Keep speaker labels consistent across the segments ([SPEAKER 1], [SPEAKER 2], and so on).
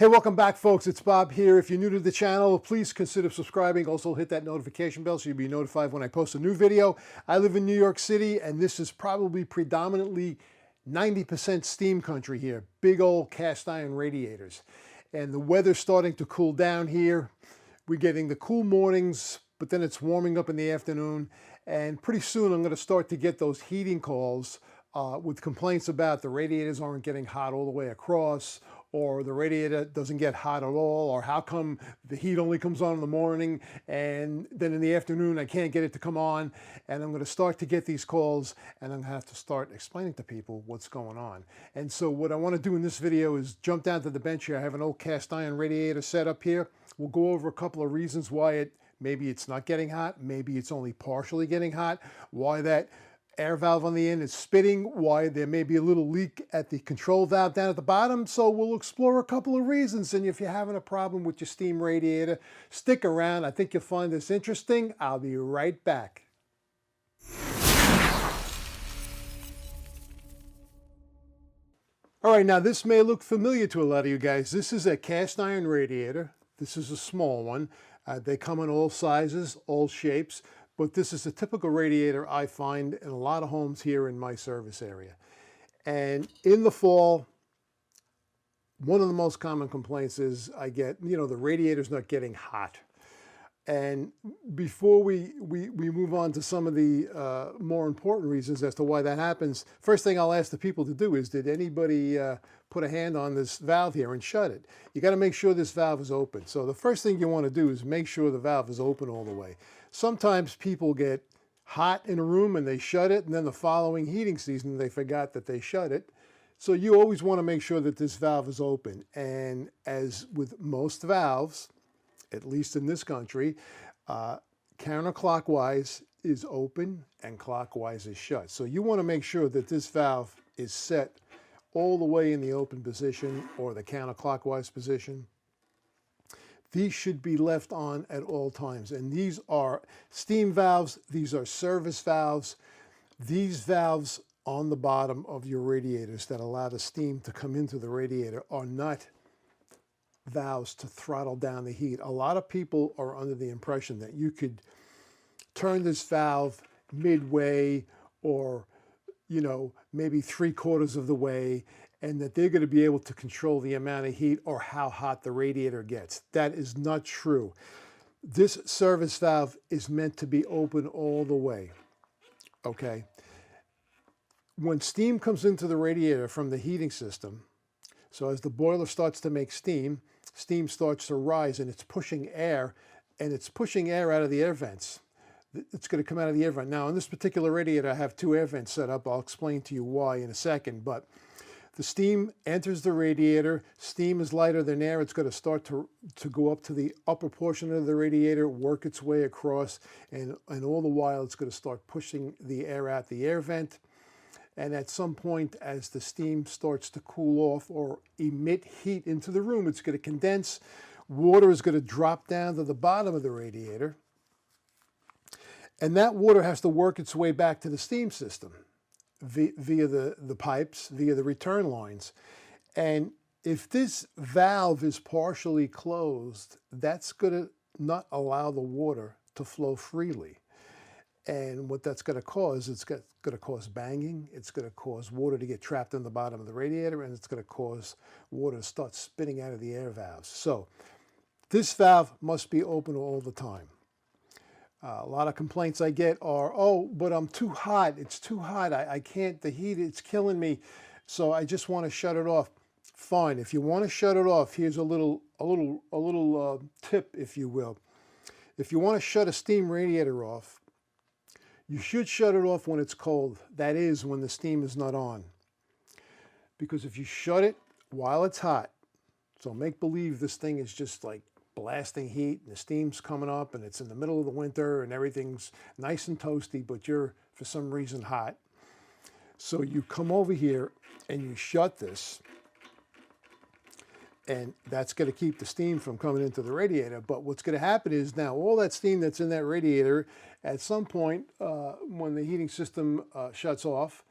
[SPEAKER 1] Hey, welcome back, folks. It's Bob here. If you're new to the channel, please consider subscribing. Also hit that notification bell so you'll be notified when I post a new video. I live in New York City, and this is probably predominantly 90% steam country here. Big old cast iron radiators. And the weather's starting to cool down here. We're getting the cool mornings, but then it's warming up in the afternoon. And pretty soon I'm going to start to get those heating calls with complaints about the radiators aren't getting hot all the way across, or the radiator doesn't get hot at all, or how come the heat only comes on in the morning and then in the afternoon I can't get it to come on. And I'm going to start to get these calls, and I'm going to have to start explaining to people what's going on. And so what I want to do in this video is jump down to the bench here. I have an old cast iron radiator set up here. We'll go over a couple of reasons why maybe it's not getting hot, maybe it's only partially getting hot, why that air valve on the end is spitting, why there may be a little leak at the control valve down at the bottom. So we'll explore a couple of reasons. And if you're having a problem with your steam radiator, stick around. I think you'll find this interesting. I'll be right back. All right, now this may look familiar to a lot of you guys. This is a cast iron radiator. This is a small one. They come in all sizes, all shapes. But this is a typical radiator I find in a lot of homes here in my service area. And in the fall, one of the most common complaints is I get, the radiator's not getting hot. And before we move on to some of the more important reasons as to why that happens, first thing I'll ask the people to do is, did anybody put a hand on this valve here and shut it? You got to make sure this valve is open. So the first thing you want to do is make sure the valve is open all the way. Sometimes people get hot in a room and they shut it, and then the following heating season they forgot that they shut it. So you always want to make sure that this valve is open. And as with most valves, at least in this country, counterclockwise is open and clockwise is shut. So you want to make sure that this valve is set all the way in the open position or the counterclockwise position. These should be left on at all times. And these are steam valves. These are service valves. These valves on the bottom of your radiators that allow the steam to come into the radiator are not valves to throttle down the heat. A lot of people are under the impression that you could turn this valve midway or, maybe 3/4 of the way, and that they're going to be able to control the amount of heat or how hot the radiator gets. That is not true. This service valve is meant to be open all the way, okay? When steam comes into the radiator from the heating system, so as the boiler starts to make steam, steam starts to rise and it's pushing air, and it's pushing air out of the air vents. It's going to come out of the air vent. Now, on this particular radiator, I have 2 air vents set up. I'll explain to you why in a second, but the steam enters the radiator. Steam is lighter than air. It's going to start to go up to the upper portion of the radiator, work its way across, and all the while it's going to start pushing the air out the air vent. And at some point, as the steam starts to cool off or emit heat into the room, it's going to condense. Water is going to drop down to the bottom of the radiator. And that water has to work its way back to the steam system via the pipes, via the return lines. And if this valve is partially closed, that's going to not allow the water to flow freely. And what that's going to cause, it's going to cause banging, it's going to cause water to get trapped in the bottom of the radiator, and it's going to cause water to start spitting out of the air valves. So this valve must be open all the time. A lot of complaints I get are, oh, but I'm too hot. It's too hot. I can't, the heat, it's killing me. So I just want to shut it off. Fine. If you want to shut it off, here's a little tip, if you will. If you want to shut a steam radiator off, you should shut it off when it's cold. That is, when the steam is not on. Because if you shut it while it's hot, so make believe this thing is just like blasting heat and the steam's coming up and it's in the middle of the winter and everything's nice and toasty, but you're for some reason hot. So you come over here and you shut this, and that's going to keep the steam from coming into the radiator. But what's going to happen is now all that steam that's in that radiator, at some point when the heating system shuts off,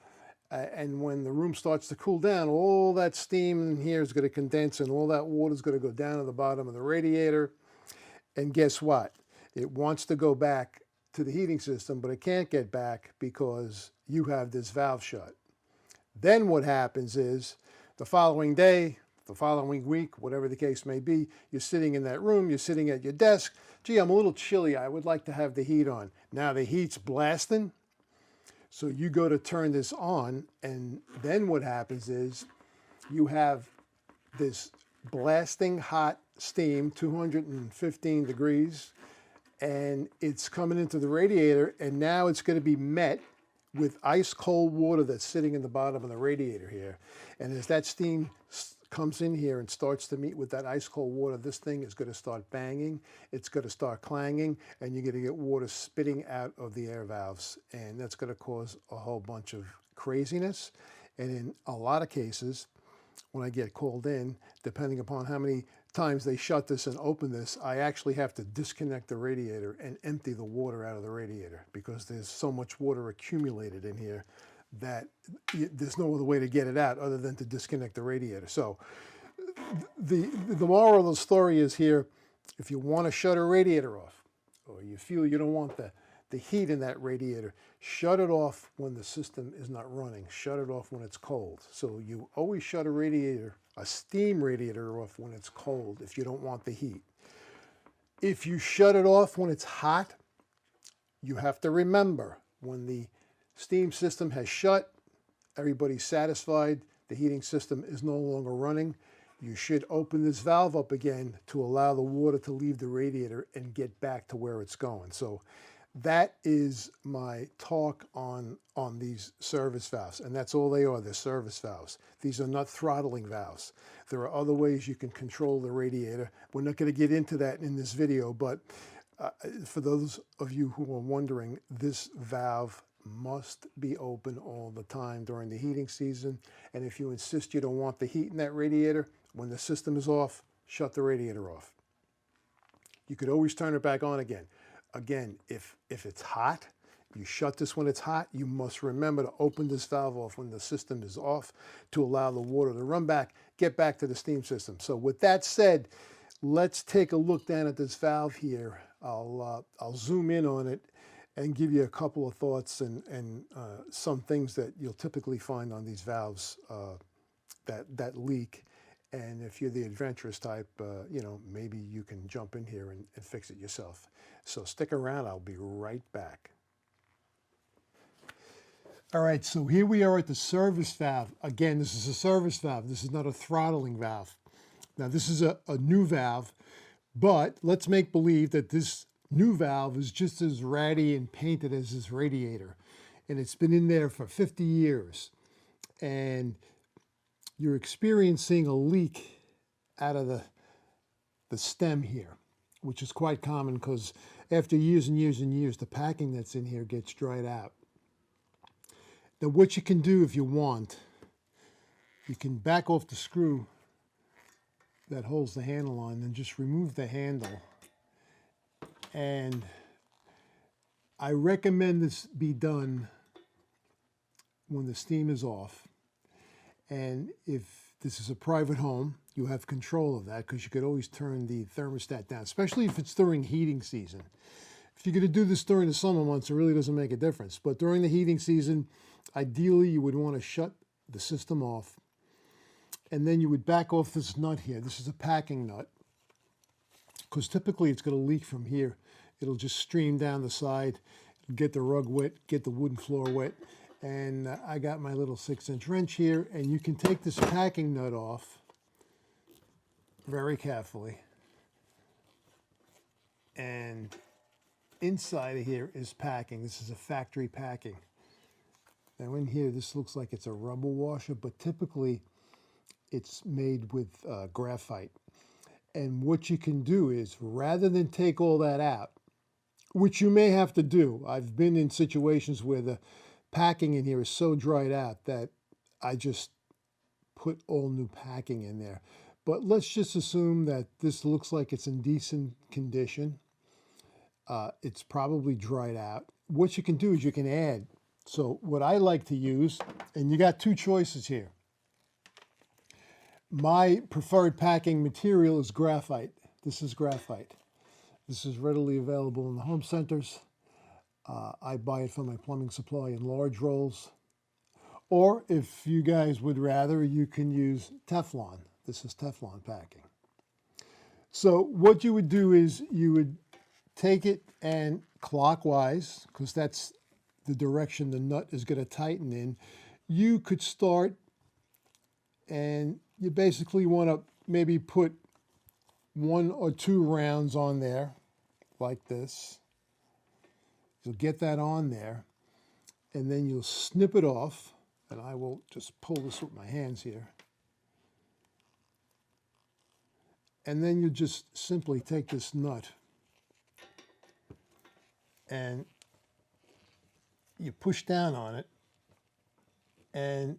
[SPEAKER 1] And when the room starts to cool down, all that steam in here is going to condense and all that water is going to go down to the bottom of the radiator. And guess what? It wants to go back to the heating system, but it can't get back because you have this valve shut. Then what happens is the following day, the following week, whatever the case may be, you're sitting in that room, you're sitting at your desk. Gee, I'm a little chilly. I would like to have the heat on. Now the heat's blasting. So you go to turn this on, and then what happens is you have this blasting hot steam, 215 degrees, and it's coming into the radiator, and now it's going to be met with ice cold water that's sitting in the bottom of the radiator here. And as that steam comes in here and starts to meet with that ice cold water, this thing is going to start banging, it's going to start clanging, and you're going to get water spitting out of the air valves. And that's going to cause a whole bunch of craziness. And in a lot of cases, when I get called in, depending upon how many times they shut this and open this, I actually have to disconnect the radiator and empty the water out of the radiator because there's so much water accumulated in here that there's no other way to get it out other than to disconnect the radiator. So the moral of the story is here, if you want to shut a radiator off, or you feel you don't want the heat in that radiator, shut it off when the system is not running. Shut it off when it's cold. So you always shut a radiator, a steam radiator, off when it's cold if you don't want the heat. If you shut it off when it's hot, you have to remember when the steam system has shut, everybody's satisfied, the heating system is no longer running, you should open this valve up again to allow the water to leave the radiator and get back to where it's going. So that is my talk on these service valves, and that's all they are, they're service valves. These are not throttling valves. There are other ways you can control the radiator. We're not going to get into that in this video, but for those of you who are wondering, this valve must be open all the time during the heating season. And if you insist you don't want the heat in that radiator, when the system is off, shut the radiator off. You could always turn it back on again. Again, if it's hot, you shut this when it's hot, you must remember to open this valve off when the system is off to allow the water to run back, get back to the steam system. So with that said, let's take a look down at this valve here. I'll zoom in on it and give you a couple of thoughts and some things that you'll typically find on these valves that leak. And if you're the adventurous type, you know, maybe you can jump in here and fix it yourself. So stick around, I'll be right back. All right, so here we are at the service valve. Again, this is a service valve. This is not a throttling valve. Now, this is a new valve, but let's make believe that this new valve is just as ratty and painted as this radiator. And it's been in there for 50 years. And you're experiencing a leak out of the stem here, which is quite common because after years and years and years, the packing that's in here gets dried out. Now, what you can do if you want, you can back off the screw that holds the handle on and just remove the handle. And I recommend this be done when the steam is off. And if this is a private home, you have control of that because you could always turn the thermostat down, especially if it's during heating season. If you're going to do this during the summer months, it really doesn't make a difference. But during the heating season, ideally you would want to shut the system off. And then you would back off this nut here. This is a packing nut, because typically it's going to leak from here. It'll just stream down the side, get the rug wet, get the wooden floor wet. And I got my little 6-inch wrench here, and you can take this packing nut off very carefully. And inside of here is packing. This is a factory packing. Now in here, this looks like it's a rubber washer, but typically it's made with graphite. And what you can do is, rather than take all that out, which you may have to do, I've been in situations where the packing in here is so dried out that I just put all new packing in there. But let's just assume that this looks like it's in decent condition. It's probably dried out. What you can do is you can add So what I like to use, and you got two choices here. My preferred packing material is graphite. This is graphite. This is readily available in the home centers. I buy it from my plumbing supply in large rolls. Or if you guys would rather, you can use Teflon. This is Teflon packing. So what you would do is you would take it and clockwise, because that's the direction the nut is going to tighten in. You could start, and you basically want to maybe put 1 or 2 rounds on there, like this. You'll get that on there, and then you'll snip it off, and I will just pull this with my hands here. And then you just simply take this nut and you push down on it and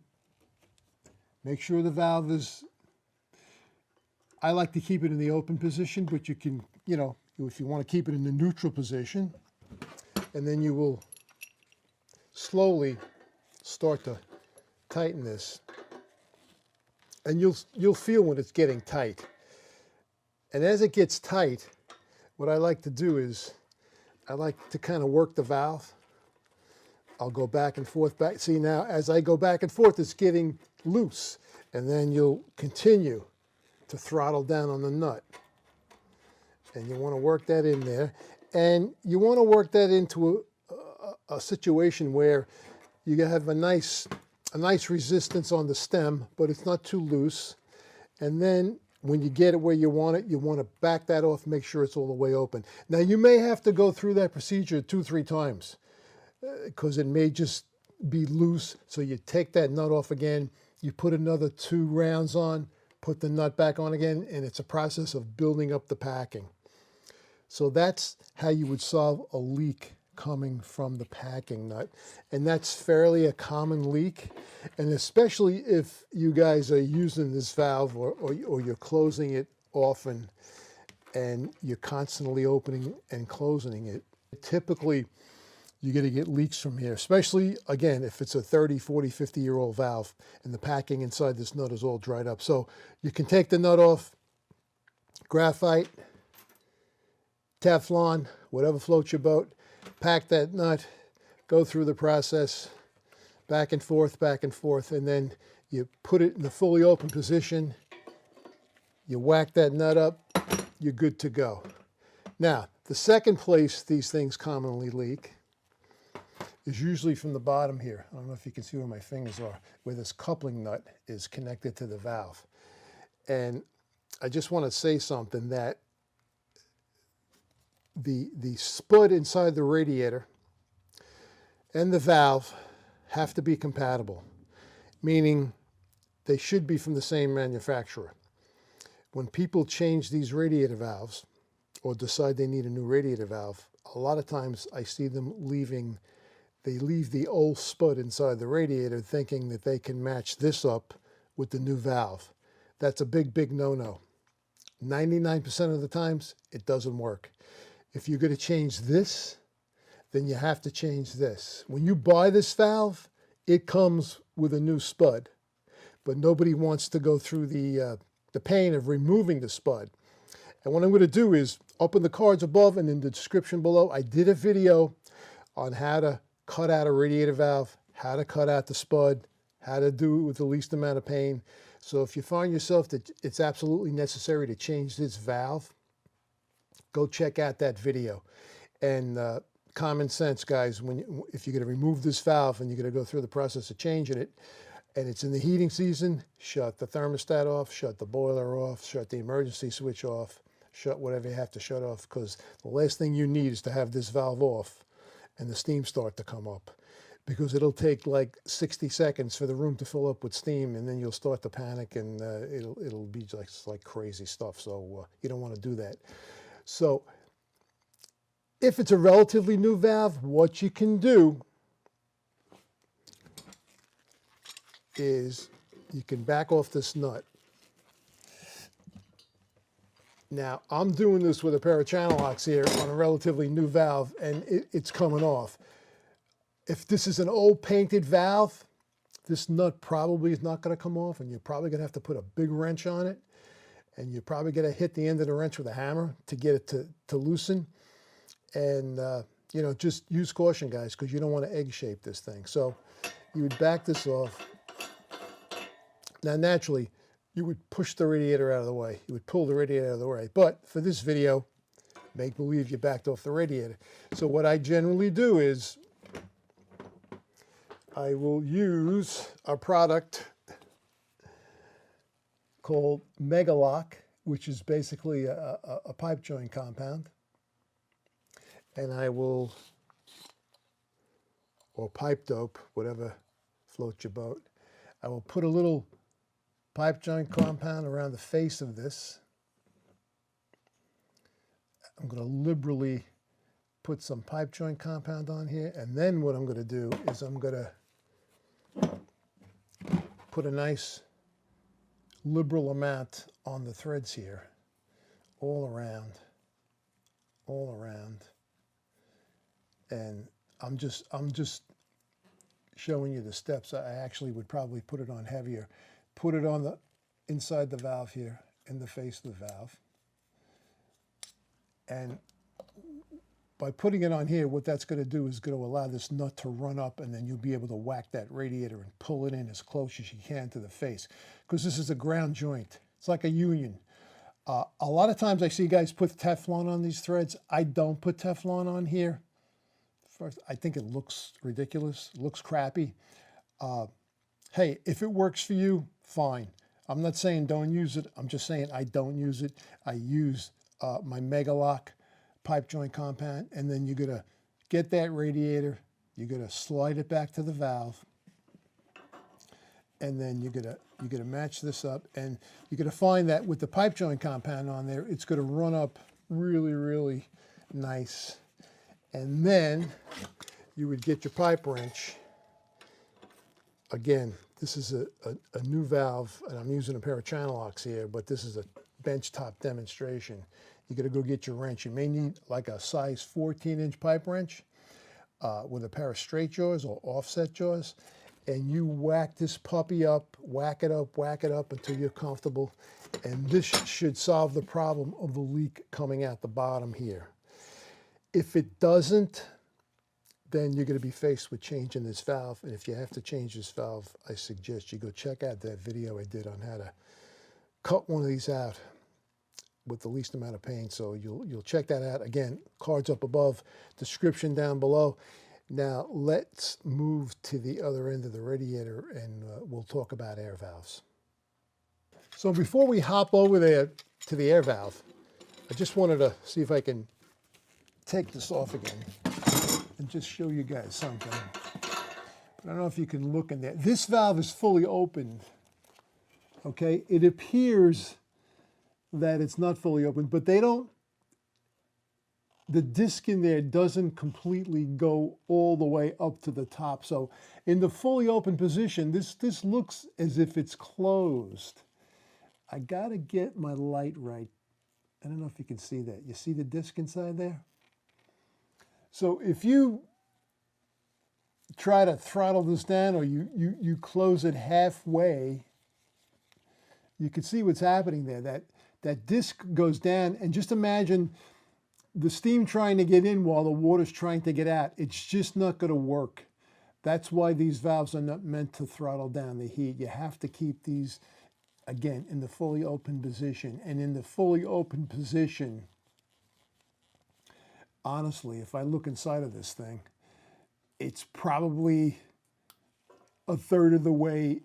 [SPEAKER 1] make sure the valve is, I like to keep it in the open position, but you can, you know, if you want to keep it in the neutral position, and then you will slowly start to tighten this. And you'll feel when it's getting tight. And as it gets tight, what I like to do is I like to kind of work the valve. I'll go back and forth, See now, as I go back and forth, it's getting loose. And then you'll continue to throttle down on the nut. And you want to work that in there. And you want to work that into a situation where you have a nice resistance on the stem, but it's not too loose. And then when you get it where you want it, you want to back that off, make sure it's all the way open. Now you may have to go through that procedure 2-3 times because it may just be loose. So you take that nut off again, you put another 2 rounds on, put the nut back on again, and it's a process of building up the packing. So that's how you would solve a leak coming from the packing nut. And that's fairly a common leak. And especially if you guys are using this valve or you're closing it often and you're constantly opening and closing it, typically you're going to get leaks from here, especially, again, if it's a 30, 40, 50-year-old valve and the packing inside this nut is all dried up. So you can take the nut off, graphite, Teflon, whatever floats your boat, pack that nut, go through the process, back and forth, and then you put it in the fully open position, you whack that nut up, you're good to go. Now, the second place these things commonly leak is usually from the bottom here. I don't know if you can see where my fingers are, where this coupling nut is connected to the valve. And I just want to say something that the spud inside the radiator and the valve have to be compatible, meaning they should be from the same manufacturer. When people change these radiator valves or decide they need a new radiator valve, a lot of times I see them they leave the old spud inside the radiator thinking that they can match this up with the new valve. That's a big, big no-no. 99% of the times, it doesn't work. If you're going to change this, then you have to change this. When you buy this valve, it comes with a new spud, but nobody wants to go through the pain of removing the spud. And what I'm going to do is open the cards above and in the description below, I did a video on how to cut out a radiator valve, how to cut out the spud, how to do it with the least amount of pain. So if you find yourself that it's absolutely necessary to change this valve, go check out that video. And common sense, guys, if you're going to remove this valve and you're going to go through the process of changing it, and it's in the heating season, shut the thermostat off, shut the boiler off, shut the emergency switch off, shut whatever you have to shut off, because the last thing you need is to have this valve off and the steam start to come up, because it'll take like 60 seconds for the room to fill up with steam, and then you'll start to panic, and it'll be just like crazy stuff. So you don't want to do that. So if it's a relatively new valve, what you can do is you can back off this nut. Now, I'm doing this with a pair of channel locks here on a relatively new valve, and it's coming off. If this is an old painted valve, this nut probably is not going to come off, and you're probably going to have to put a big wrench on it, and you're probably going to hit the end of the wrench with a hammer to get it to loosen. And, you know, just use caution, guys, because you don't want to egg shape this thing. So you would back this off. Now, naturally, you would push the radiator out of the way. You would pull the radiator out of the way. But for this video, make believe you backed off the radiator. So what I generally do is I will use a product called Megalock, which is basically a pipe joint compound. And I will, or pipe dope, whatever floats your boat. I will put a little pipe joint compound around the face of this. I'm going to liberally put some pipe joint compound on here. And then what I'm going to do is I'm going to put a nice liberal amount on the threads here, all around. And I'm just showing you the steps. I actually would probably put it on heavier. Put it on the inside the valve here, in the face of the valve. And by putting it on here, what that's going to do is going to allow this nut to run up, and then you'll be able to whack that radiator and pull it in as close as you can to the face. Because this is a ground joint. It's like a union. A lot of times I see guys put Teflon on these threads. I don't put Teflon on here. First, I think it looks ridiculous, looks crappy. Hey, if it works for you, fine. I'm not saying don't use it. I'm just saying I don't use it. I use my Megalock pipe joint compound, and then you're going to get that radiator, you're going to slide it back to the valve, and then you're going to match this up, and you're going to find that with the pipe joint compound on there, it's going to run up really, really nice. And then you would get your pipe wrench. Again, this is a new valve, and I'm using a pair of channel locks here, but this is a benchtop demonstration. You're going to go get your wrench. You may need like a size 14-inch pipe wrench with a pair of straight jaws or offset jaws, and you whack this puppy up, whack it up until you're comfortable, and this should solve the problem of the leak coming out the bottom here. If it doesn't, then you're going to be faced with changing this valve. And if you have to change this valve, I suggest you go check out that video I did on how to cut one of these out with the least amount of pain. So you'll check that out. Again, cards up above, description down below. Now let's move to the other end of the radiator, and we'll talk about air valves. So before we hop over there to the air valve, I just wanted to see if I can take this off again and just show you guys something. But I don't know if you can look in there. This valve is fully opened, okay? It appears that it's not fully open, but the disc in there doesn't completely go all the way up to the top. So in the fully open position, this looks as if it's closed. I gotta get my light right. I don't know if you can see that. You see the disc inside there? So if you try to throttle this down, or you close it halfway, you can see what's happening there. That disc goes down, and just imagine the steam trying to get in while the water's trying to get out. It's just not going to work. That's why these valves are not meant to throttle down the heat. You have to keep these, again, in the fully open position. And in the fully open position, honestly, if I look inside of this thing, it's probably a third of the way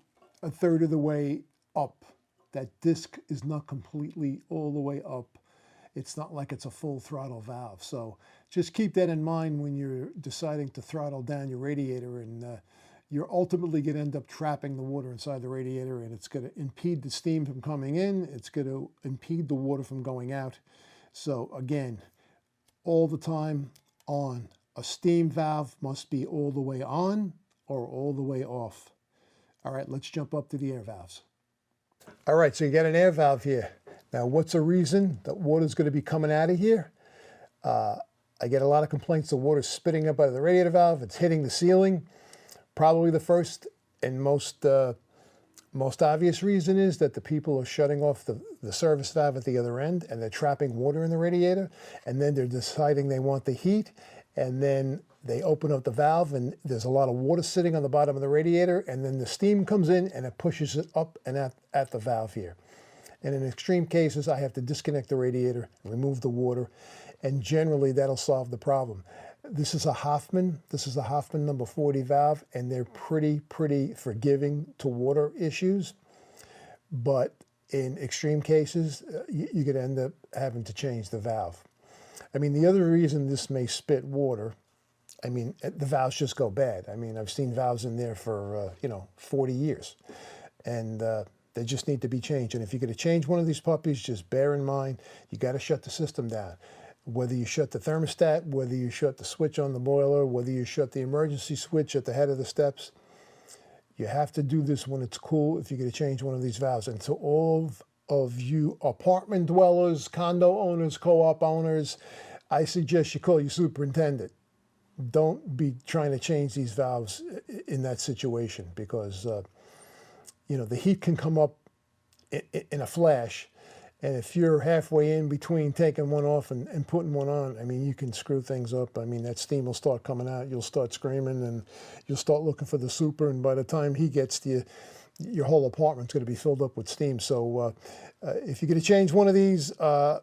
[SPEAKER 1] up. That disc is not completely all the way up. It's not like it's a full throttle valve. So just keep that in mind when you're deciding to throttle down your radiator, and you're ultimately going to end up trapping the water inside the radiator, and it's going to impede the steam from coming in. It's going to impede the water from going out. So again, all the time on. A steam valve must be all the way on or all the way off. All right, let's jump up to the air valves. All right, so you got an air valve here. Now, what's the reason that water's going to be coming out of here? I get a lot of complaints the water's spitting up out of the radiator valve. It's hitting the ceiling. Probably the first and most obvious reason is that the people are shutting off the service valve at the other end, and they're trapping water in the radiator, and then they're deciding they want the heat, and then they open up the valve, and there's a lot of water sitting on the bottom of the radiator, and then the steam comes in and it pushes it up and at the valve here. And in extreme cases, I have to disconnect the radiator, remove the water, and generally that'll solve the problem. This is a Hoffman number 40 valve, and they're pretty forgiving to water issues. But in extreme cases, you could end up having to change the valve. I mean, the other reason this may spit water, I mean, the valves just go bad. I mean, I've seen valves in there for, 40 years. And they just need to be changed. And if you're going to change one of these puppies, just bear in mind, you got to shut the system down. Whether you shut the thermostat, whether you shut the switch on the boiler, whether you shut the emergency switch at the head of the steps, you have to do this when it's cool if you're going to change one of these valves. And to all of you apartment dwellers, condo owners, co-op owners, I suggest you call your superintendent. Don't be trying to change these valves in that situation, because the heat can come up in a flash. And if you're halfway in between taking one off and putting one on, I mean, you can screw things up. I mean, that steam will start coming out. You'll start screaming, and you'll start looking for the super. And by the time he gets to you, your whole apartment's going to be filled up with steam. So if you're going to change one of these, private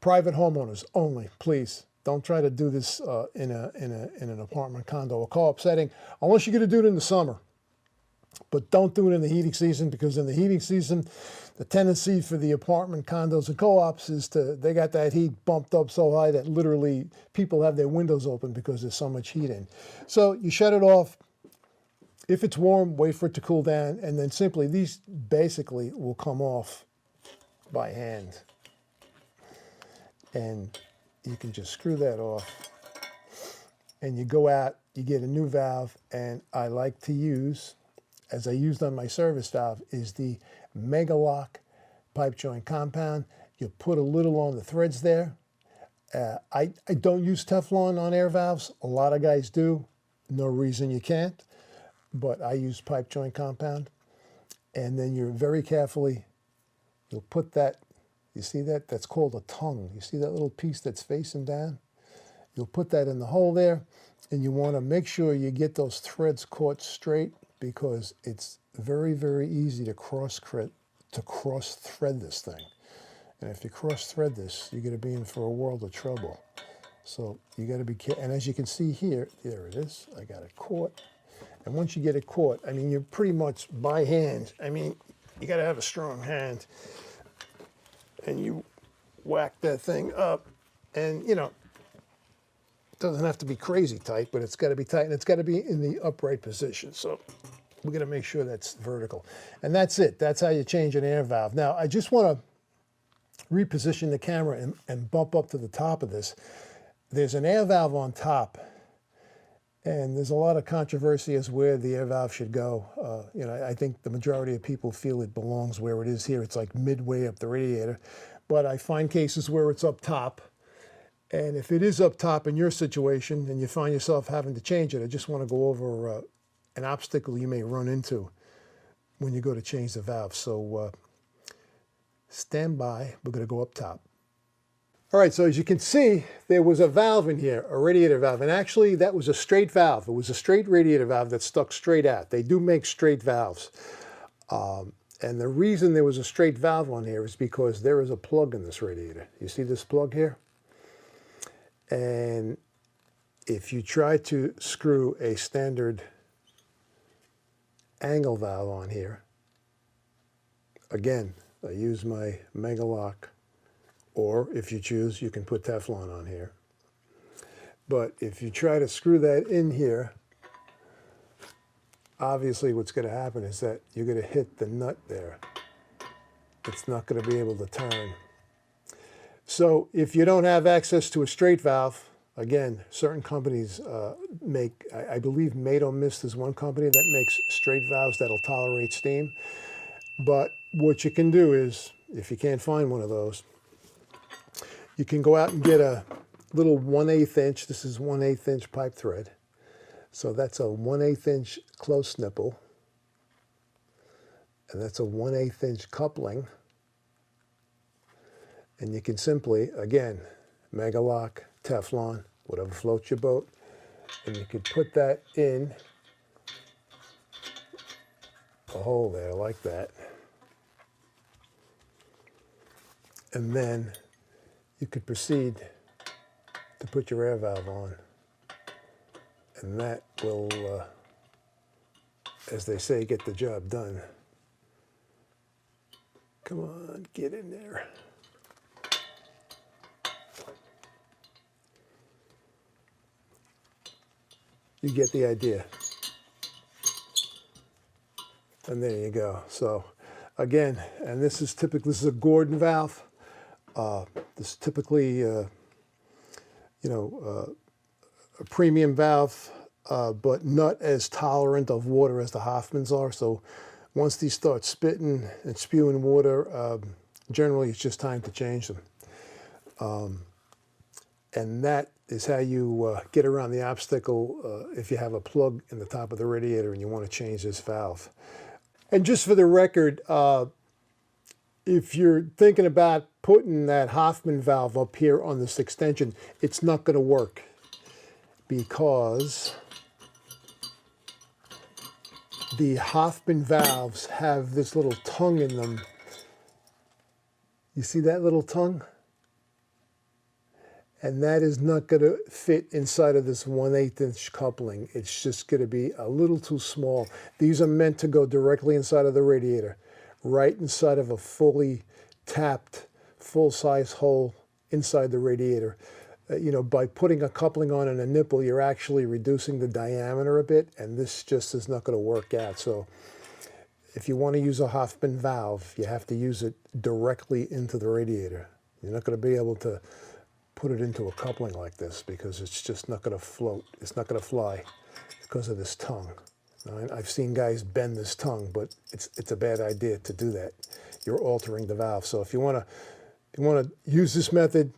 [SPEAKER 1] homeowners only, please. Don't try to do this in an apartment, condo, or co-op setting, unless you're going to do it in the summer. But don't do it in the heating season, because in the heating season, the tendency for the apartment, condos, and co-ops is they got that heat bumped up so high that literally people have their windows open because there's so much heat in. So you shut it off. If it's warm, wait for it to cool down, and then simply these basically will come off by hand. And you can just screw that off. And you go out, you get a new valve, and I like to use, as I used on my service valve, is the Mega Lock pipe joint compound. You put a little on the threads there. I don't use Teflon on air valves. A lot of guys do. No reason you can't. But I use pipe joint compound. And then you're very carefully, you'll put that, you see that? That's called a tongue. You see that little piece that's facing down? You'll put that in the hole there. And you want to make sure you get those threads caught straight, because it's very easy to cross-thread this thing. And if you cross-thread this, you're going to be in for a world of trouble. So you got to be careful. And as you can see here, there it is. I got it caught. And once you get it caught, I mean, you're pretty much by hand. I mean, you got to have a strong hand. And you whack that thing up. And, it doesn't have to be crazy tight, but it's got to be tight, and it's got to be in the upright position. So we're going to make sure that's vertical. And that's it. That's how you change an air valve. Now, I just want to reposition the camera and bump up to the top of this. There's an air valve on top, and there's a lot of controversy as where the air valve should go. I think the majority of people feel it belongs where it is here. It's like midway up the radiator. But I find cases where it's up top. And if it is up top in your situation and you find yourself having to change it, I just want to go over an obstacle you may run into when you go to change the valve. So stand by. We're going to go up top. All right, so as you can see, there was a valve in here, a radiator valve. And actually, that was a straight valve. It was a straight radiator valve that stuck straight out. They do make straight valves. And the reason there was a straight valve on here is because there is a plug in this radiator. You see this plug here? And if you try to screw a standard angle valve on here, again, I use my Mega Lock, or if you choose, you can put Teflon on here. But if you try to screw that in here, obviously what's going to happen is that you're going to hit the nut there. It's not going to be able to turn. So if you don't have access to a straight valve, again, certain companies make, I believe Mado Mist is one company that makes straight valves that'll tolerate steam. But what you can do is, if you can't find one of those, you can go out and get little 1/8 inch, this is 1/8 inch pipe thread. So that's a 1/8 inch close nipple. And that's a 1/8 inch coupling. And you can simply, again, Mega Lock, Teflon, whatever floats your boat, and you could put that in a hole there like that. And then you could proceed to put your air valve on. And that will, as they say, get the job done. Come on, get in there. You get the idea. And there you go. So again, and this is a Gorton valve. This is typically, a premium valve, but not as tolerant of water as the Hoffmans are. So once these start spitting and spewing water, generally it's just time to change them. And that is how you get around the obstacle if you have a plug in the top of the radiator and you want to change this valve. And just for the record, if you're thinking about putting that Hoffman valve up here on this extension, it's not going to work because the Hoffman valves have this little tongue in them. You see that little tongue? And that is not going to fit inside of this 1/8 inch coupling. It's just going to be a little too small. These are meant to go directly inside of the radiator, right inside of a fully tapped, full-size hole inside the radiator. By putting a coupling on and a nipple, you're actually reducing the diameter a bit, and this just is not going to work out. So if you want to use a Hoffman valve, you have to use it directly into the radiator. You're not going to be able to put it into a coupling like this because it's just not going to float. It's not going to fly because of this tongue. Now, I've seen guys bend this tongue, but it's a bad idea to do that. You're altering the valve. So if you want to use this method,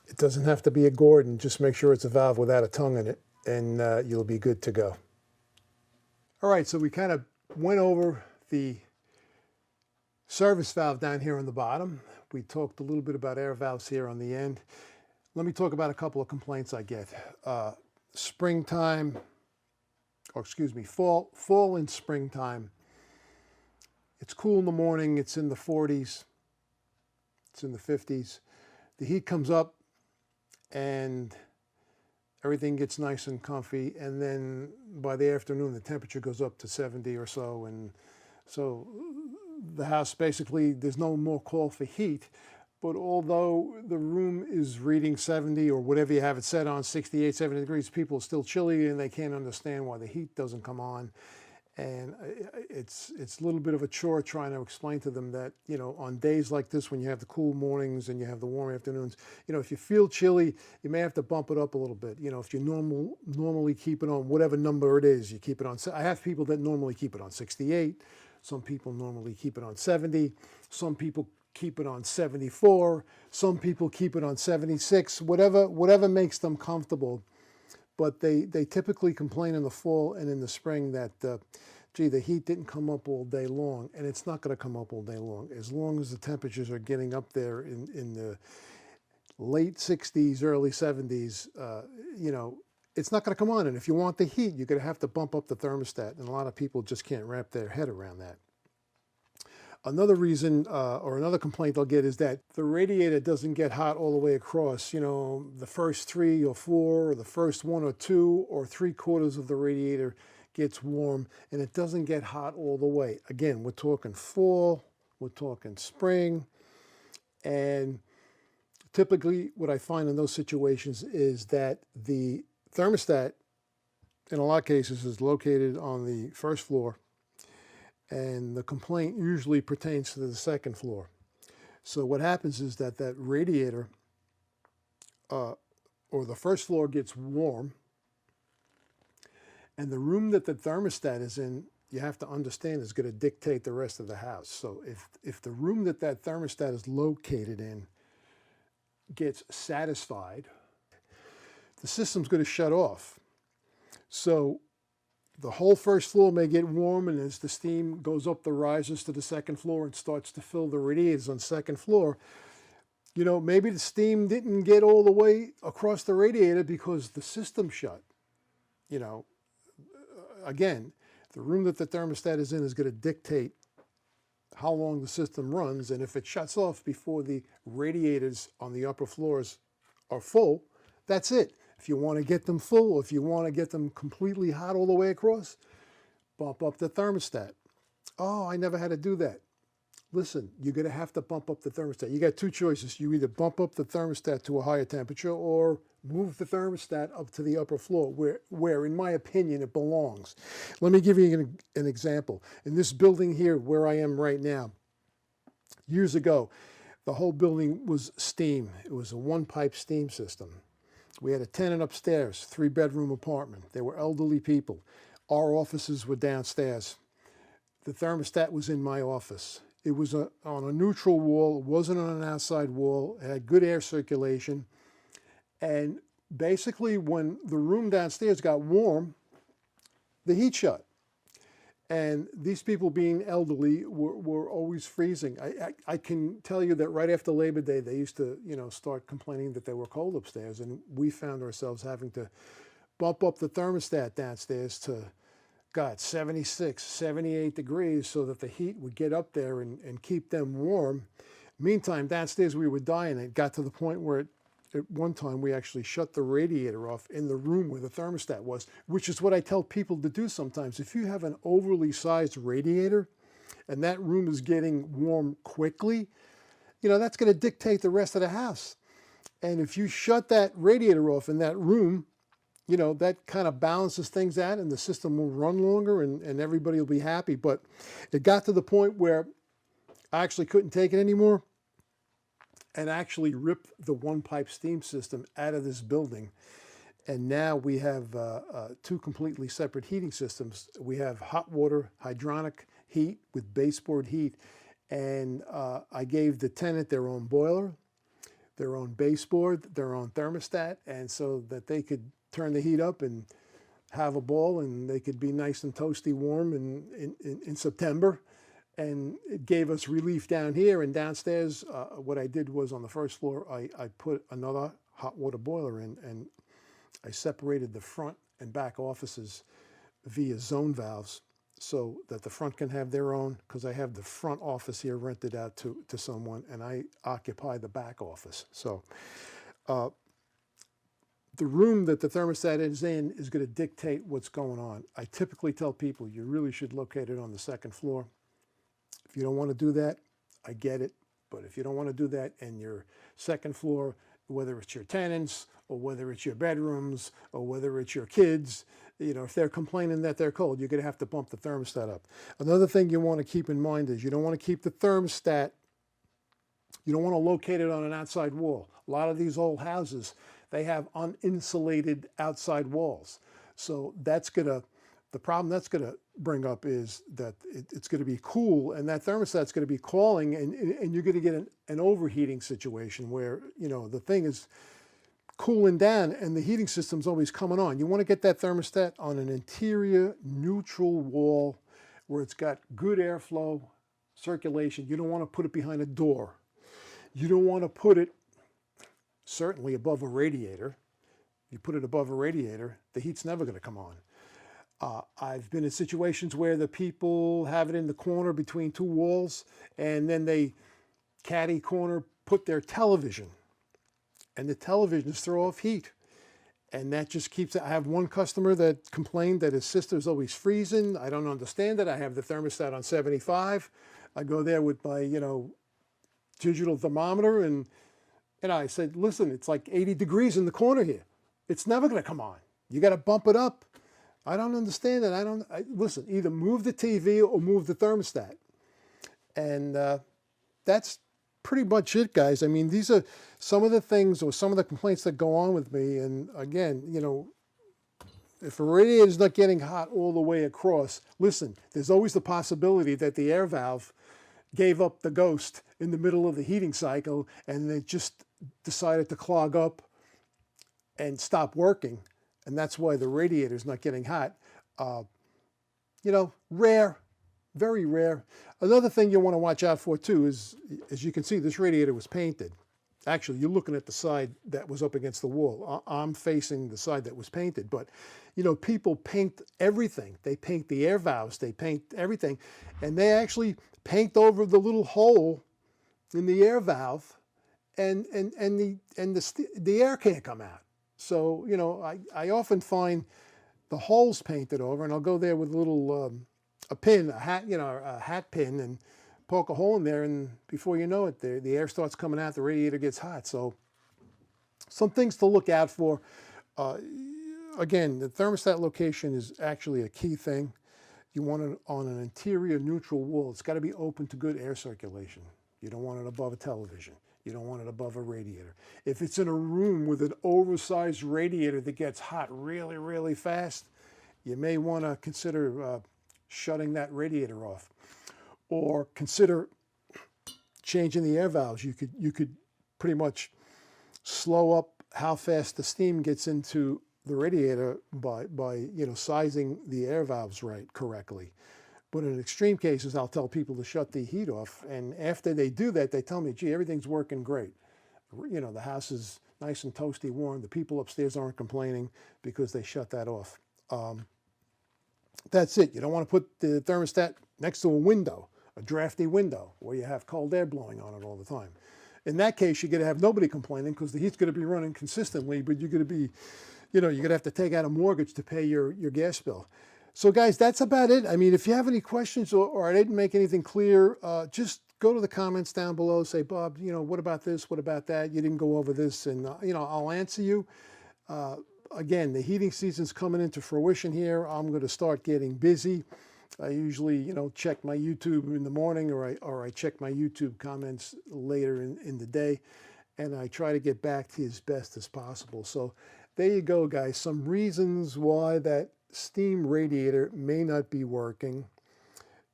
[SPEAKER 1] it doesn't have to be a Gorton. Just make sure it's a valve without a tongue in it, and you'll be good to go. All right, so we kind of went over the service valve down here on the bottom. We talked a little bit about air valves here on the end. Let me talk about a couple of complaints I get. Springtime, or excuse me, fall and springtime. It's cool in the morning, it's in the 40s, it's in the 50s. The heat comes up and everything gets nice and comfy, and then by the afternoon the temperature goes up to 70 or so, and so the house basically, there's no more call for heat. But although the room is reading 70 or whatever you have it set on, 68, 70 degrees, people are still chilly and they can't understand why the heat doesn't come on. And it's a little bit of a chore trying to explain to them that, on days like this when you have the cool mornings and you have the warm afternoons, if you feel chilly, you may have to bump it up a little bit. If you normally keep it on whatever number it is, you keep it on. I have people that normally keep it on 68. Some people normally keep it on 70. Some people keep it on 74. Some people keep it on 76. Whatever makes them comfortable. But they typically complain in the fall and in the spring that, gee, the heat didn't come up all day long. And it's not going to come up all day long. As long as the temperatures are getting up there in the late 60s, early 70s, it's not going to come on. And if you want the heat, you're going to have to bump up the thermostat. And a lot of people just can't wrap their head around that. Another reason or another complaint they'll get is that the radiator doesn't get hot all the way across. The first 3 or 4, or the first 1 or 2 or 3/4 of the radiator gets warm, and it doesn't get hot all the way. Again, we're talking fall, we're talking spring, and typically what I find in those situations is that the thermostat, in a lot of cases, is located on the first floor, and the complaint usually pertains to the second floor. So what happens is that radiator, or the first floor, gets warm, and the room that the thermostat is in, you have to understand, is going to dictate the rest of the house. So if the room that thermostat is located in gets satisfied, the system's going to shut off. So the whole first floor may get warm, and as the steam goes up the risers to the second floor and starts to fill the radiators on the second floor, you know, maybe the steam didn't get all the way across the radiator because the system shut. You know, again, the room that the thermostat is in is going to dictate how long the system runs, and if it shuts off before the radiators on the upper floors are full, that's it. If you want to get them full, or if you want to get them completely hot all the way across, bump up the thermostat. Oh, I never had to do that. Listen, you're going to have to bump up the thermostat. You got two choices. You either bump up the thermostat to a higher temperature or move the thermostat up to the upper floor where in my opinion, it belongs. Let me give you an example. In this building here, where I am right now, years ago, the whole building was steam. It was a one-pipe steam system. We had a tenant upstairs, 3-bedroom apartment. They were elderly people. Our offices were downstairs. The thermostat was in my office. It was on a neutral wall. It wasn't on an outside wall. It had good air circulation. And basically, when the room downstairs got warm, the heat shut. And these people, being elderly, were always freezing. I can tell you that right after Labor Day, they used to, you know, start complaining that they were cold upstairs, and we found ourselves having to bump up the thermostat downstairs to, God, 76, 78 degrees so that the heat would get up there and keep them warm. Meantime, downstairs we were dying. It got to the point where at one time we actually shut the radiator off in the room where the thermostat was, which is what I tell people to do sometimes. If you have an overly sized radiator and that room is getting warm quickly, you know, that's going to dictate the rest of the house. And if you shut that radiator off in that room, you know, that kind of balances things out and the system will run longer and everybody will be happy. But it got to the point where I actually couldn't take it anymore and actually ripped the one-pipe steam system out of this building. And now we have two completely separate heating systems. We have hot water hydronic heat with baseboard heat. And I gave the tenant their own boiler, their own baseboard, their own thermostat, and so that they could turn the heat up and have a ball, and they could be nice and toasty warm in September. And it gave us relief down here. And downstairs, what I did was on the first floor, I put another hot water boiler in, and I separated the front and back offices via zone valves so that the front can have their own, because I have the front office here rented out to someone, and I occupy the back office. So the room that the thermostat is in is going to dictate what's going on. I typically tell people you really should locate it on the second floor. If you don't want to do that, I get it. But if you don't want to do that and your second floor, whether it's your tenants or whether it's your bedrooms or whether it's your kids, you know, if they're complaining that they're cold, you're going to have to bump the thermostat up. Another thing you want to keep in mind is you don't want to keep the thermostat, you don't want to locate it on an outside wall. A lot of these old houses, they have uninsulated outside walls. So that's going to, the problem that's going to bring up is that it's going to be cool, and that thermostat's going to be calling, and you're going to get an overheating situation where, you know, the thing is cooling down and the heating system's always coming on. You want to get that thermostat on an interior neutral wall where it's got good airflow, circulation. You don't want to put it behind a door. You don't want to put it certainly above a radiator. You put it above a radiator, the heat's never going to come on. I've been in situations where the people have it in the corner between two walls, and then they caddy corner put their television, and the televisions throw off heat. And that just keeps it. I have one customer that complained that his sister's always freezing. I don't understand it. I have the thermostat on 75. I go there with my, you know, digital thermometer, and I said, listen, it's like 80 degrees in the corner here. It's never going to come on. You got to bump it up. I don't understand it. Listen, either move the TV or move the thermostat. And that's pretty much it, guys. I mean, these are some of the things or some of the complaints that go on with me. And again, you know, if a radiator is not getting hot all the way across, listen, there's always the possibility that the air valve gave up the ghost in the middle of the heating cycle and they just decided to clog up and stop working, and that's why the radiator is not getting hot. You know, rare, very rare. Another thing you want to watch out for too is, as you can see, this radiator was painted. Actually, you're looking at the side that was up against the wall. I'm facing the side that was painted, but you know, people paint everything. They paint the air valves, they paint everything, and they actually paint over the little hole in the air valve, and the air can't come out. So, you know, I often find the holes painted over, and I'll go there with a little a pin, a hat, you know, a hat pin, and poke a hole in there, and before you know it, the air starts coming out, the radiator gets hot. So some things to look out for. Again, the thermostat location is actually a key thing. You want it on an interior neutral wall. It's got to be open to good air circulation. You don't want it above a television. You don't want it above a radiator. If it's in a room with an oversized radiator that gets hot really, really fast, you may want to consider shutting that radiator off, or consider changing the air valves. You could pretty much slow up how fast the steam gets into the radiator by you know, sizing the air valves correctly. But in extreme cases, I'll tell people to shut the heat off, and after they do that, they tell me, gee, everything's working great. You know, the house is nice and toasty warm. The people upstairs aren't complaining because they shut that off. That's it. You don't want to put the thermostat next to a window, a drafty window, where you have cold air blowing on it all the time. In that case, you're going to have nobody complaining because the heat's going to be running consistently, but you're going to be, you know, you're going to have to take out a mortgage to pay your gas bill. So guys, that's about it. I mean, if you have any questions or I didn't make anything clear, just go to the comments down below. Say, Bob, you know, what about this? What about that? You didn't go over this, and you know, I'll answer you. Again, the heating season's coming into fruition here. I'm going to start getting busy. I usually, you know, check my YouTube in the morning, or I check my YouTube comments later in the day, and I try to get back to you as best as possible. So there you go, guys. Some reasons why that steam radiator may not be working.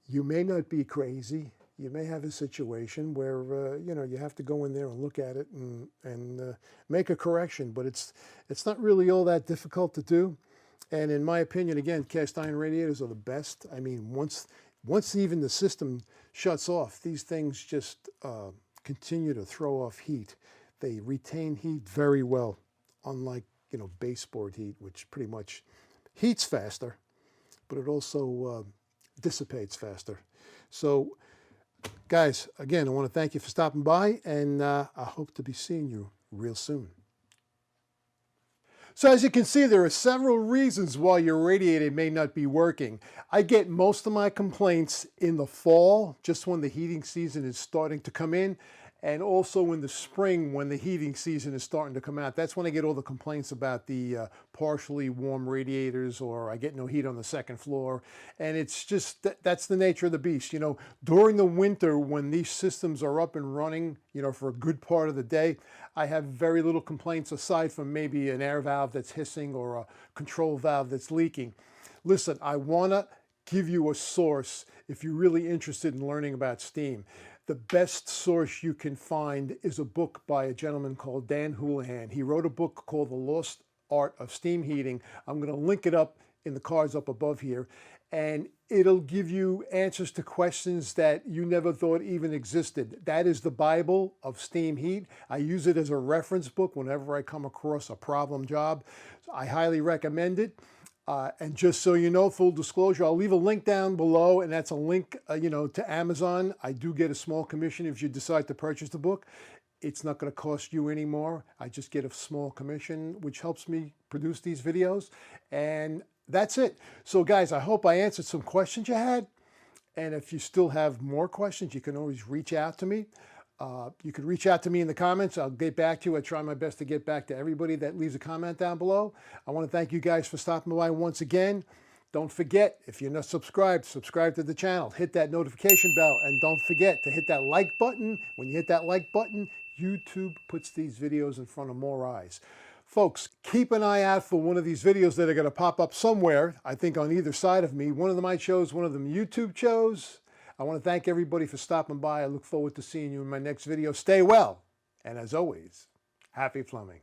[SPEAKER 1] You may not be crazy. You may have a situation where you know, you have to go in there and look at it and make a correction, but it's not really all that difficult to do. And in my opinion, again, cast iron radiators are the best. I mean, once even the system shuts off, these things just continue to throw off heat. They retain heat very well, unlike, you know, baseboard heat, which pretty much heats faster, but it also dissipates faster. So guys, again, I want to thank you for stopping by, and I hope to be seeing you real soon. So as you can see, there are several reasons why your radiator may not be working. I get most of my complaints in the fall, just when the heating season is starting to come in, and also in the spring when the heating season is starting to come out. That's when I get all the complaints about the partially warm radiators, or I get no heat on the second floor. And it's just, that's the nature of the beast. You know, during the winter when these systems are up and running, you know, for a good part of the day, I have very little complaints aside from maybe an air valve that's hissing or a control valve that's leaking. Listen, I want to give you a source if you're really interested in learning about steam. The best source you can find is a book by a gentleman called Dan Holohan. He wrote a book called The Lost Art of Steam Heating. I'm going to link it up in the cards up above here, and it'll give you answers to questions that you never thought even existed. That is the Bible of steam heat. I use it as a reference book whenever I come across a problem job. So I highly recommend it. And just so you know, full disclosure, I'll leave a link down below, and that's a link, you know, to Amazon. I do get a small commission if you decide to purchase the book. It's not going to cost you any more. I just get a small commission, which helps me produce these videos. And that's it. So guys, I hope I answered some questions you had. And if you still have more questions, you can always reach out to me. You can reach out to me in the comments. I'll get back to you. I try my best to get back to everybody that leaves a comment down below. I want to thank you guys for stopping by once again. Don't forget, if you're not subscribed, subscribe to the channel. Hit that notification bell, and don't forget to hit that like button. When you hit that like button, YouTube puts these videos in front of more eyes. Folks, keep an eye out for one of these videos that are going to pop up somewhere, I think on either side of me. One of them I chose, one of them YouTube chose. I want to thank everybody for stopping by. I look forward to seeing you in my next video. Stay well, and as always, happy plumbing.